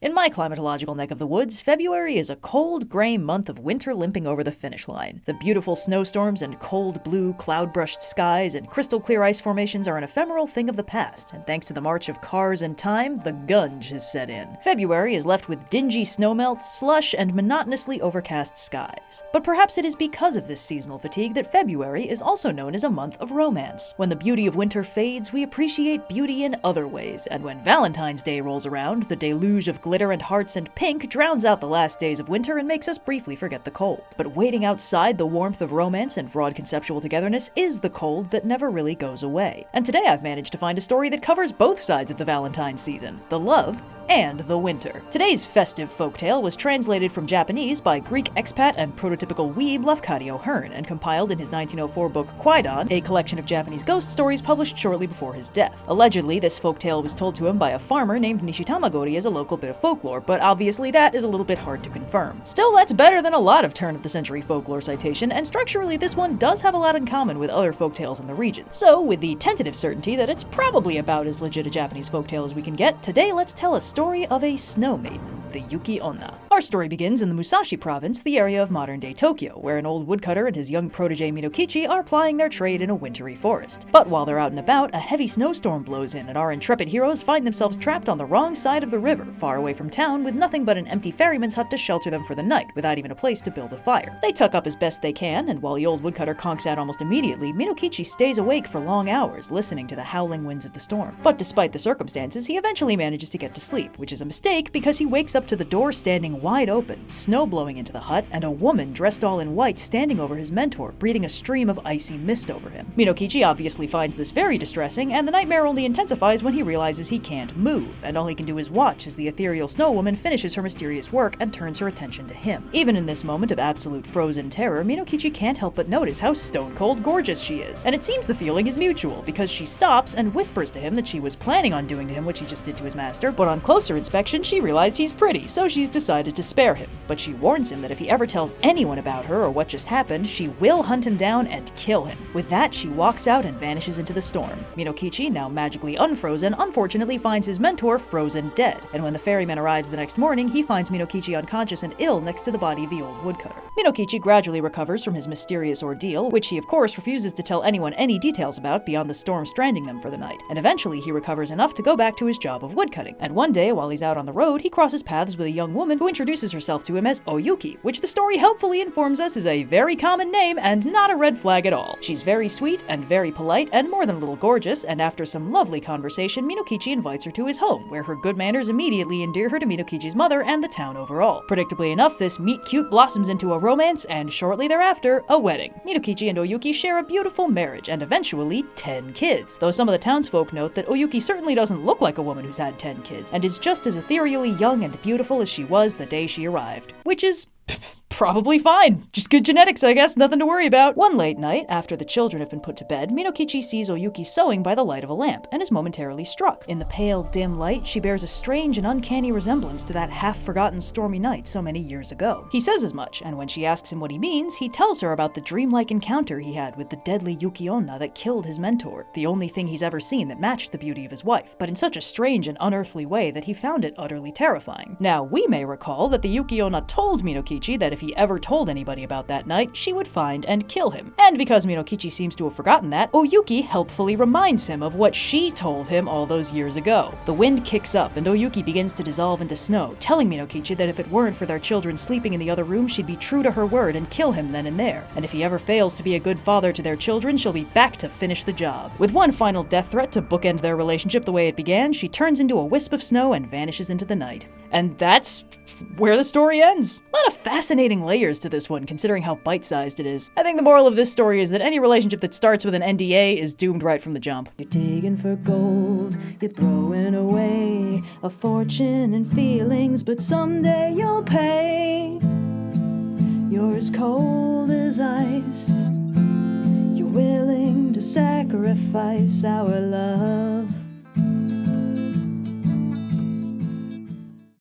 In my climatological neck of the woods, February is a cold, gray month of winter limping over the finish line. The beautiful snowstorms and cold blue, cloud-brushed skies and crystal-clear ice formations are an ephemeral thing of the past, and thanks to the march of cars and time, the gunge has set in. February is left with dingy snowmelt, slush, and monotonously overcast skies. But perhaps it is because of this seasonal fatigue that February is also known as a month of romance. When the beauty of winter fades, we appreciate beauty in other ways, and when Valentine's Day rolls around, the deluge of glitter and hearts and pink drowns out the last days of winter and makes us briefly forget the cold. But waiting outside the warmth of romance and broad conceptual togetherness is the cold that never really goes away. And today I've managed to find a story that covers both sides of the Valentine's season, the love and the winter. Today's festive folktale was translated from Japanese by Greek expat and prototypical weeb Lafcadio Hearn and compiled in his 1904 book Kwaidan, a collection of Japanese ghost stories published shortly before his death. Allegedly, this folktale was told to him by a farmer named Nishitamagori as a local bit of folklore, but obviously that is a little bit hard to confirm. Still, that's better than a lot of turn-of-the-century folklore citation, and structurally this one does have a lot in common with other folktales in the region. So, with the tentative certainty that it's probably about as legit a Japanese folktale as we can get, today let's tell a story of a snow maiden, the Yuki-Onna. Our story begins in the Musashi province, the area of modern-day Tokyo, where an old woodcutter and his young protege Minokichi are plying their trade in a wintry forest. But while they're out and about, a heavy snowstorm blows in and our intrepid heroes find themselves trapped on the wrong side of the river, far away from town, with nothing but an empty ferryman's hut to shelter them for the night, without even a place to build a fire. They tuck up as best they can, and while the old woodcutter conks out almost immediately, Minokichi stays awake for long hours, listening to the howling winds of the storm. But despite the circumstances, he eventually manages to get to sleep, which is a mistake because he wakes up to the door standing wide open, snow blowing into the hut, and a woman dressed all in white standing over his mentor, breathing a stream of icy mist over him. Minokichi obviously finds this very distressing, and the nightmare only intensifies when he realizes he can't move, and all he can do is watch as the ethereal snow woman finishes her mysterious work and turns her attention to him. Even in this moment of absolute frozen terror, Minokichi can't help but notice how stone-cold gorgeous she is, and it seems the feeling is mutual, because she stops and whispers to him that she was planning on doing to him what she just did to his master, but on closer inspection she realized he's pretty, so she's decided to spare him. But she warns him that if he ever tells anyone about her or what just happened, she will hunt him down and kill him. With that, she walks out and vanishes into the storm. Minokichi, now magically unfrozen, unfortunately finds his mentor frozen dead, and when the ferryman arrives the next morning, he finds Minokichi unconscious and ill next to the body of the old woodcutter. Minokichi gradually recovers from his mysterious ordeal, which he of course refuses to tell anyone any details about beyond the storm stranding them for the night, and eventually he recovers enough to go back to his job of woodcutting. And one day, while he's out on the road, he crosses paths with a young woman who introduces herself to him as Oyuki, which the story helpfully informs us is a very common name and not a red flag at all. She's very sweet and very polite and more than a little gorgeous, and after some lovely conversation, Minokichi invites her to his home, where her good manners immediately endear her to Minokichi's mother and the town overall. Predictably enough, this meet-cute blossoms into a romance, and shortly thereafter, a wedding. Minokichi and Oyuki share a beautiful marriage, and eventually 10 kids, though some of the townsfolk note that Oyuki certainly doesn't look like a woman who's had 10 kids, and is just as ethereally young and beautiful as she was the day she arrived. Which is probably fine. Just good genetics, I guess, nothing to worry about. One late night, after the children have been put to bed, Minokichi sees Oyuki sewing by the light of a lamp, and is momentarily struck. In the pale, dim light, she bears a strange and uncanny resemblance to that half-forgotten stormy night so many years ago. He says as much, and when she asks him what he means, he tells her about the dreamlike encounter he had with the deadly Yuki-Onna that killed his mentor, the only thing he's ever seen that matched the beauty of his wife, but in such a strange and unearthly way that he found it utterly terrifying. Now, we may recall that the Yuki-Onna told Minokichi that if he ever told anybody about that night, she would find and kill him. And because Minokichi seems to have forgotten that, Oyuki helpfully reminds him of what she told him all those years ago. The wind kicks up, and Oyuki begins to dissolve into snow, telling Minokichi that if it weren't for their children sleeping in the other room, she'd be true to her word and kill him then and there. And if he ever fails to be a good father to their children, she'll be back to finish the job. With one final death threat to bookend their relationship the way it began, she turns into a wisp of snow and vanishes into the night. And that's where the story ends. A lot of fascinating layers to this one, considering how bite-sized it is. I think the moral of this story is that any relationship that starts with an NDA is doomed right from the jump. You're digging for gold, you're throwing away a fortune and feelings, but someday you'll pay. You're as cold as ice, you're willing to sacrifice our love.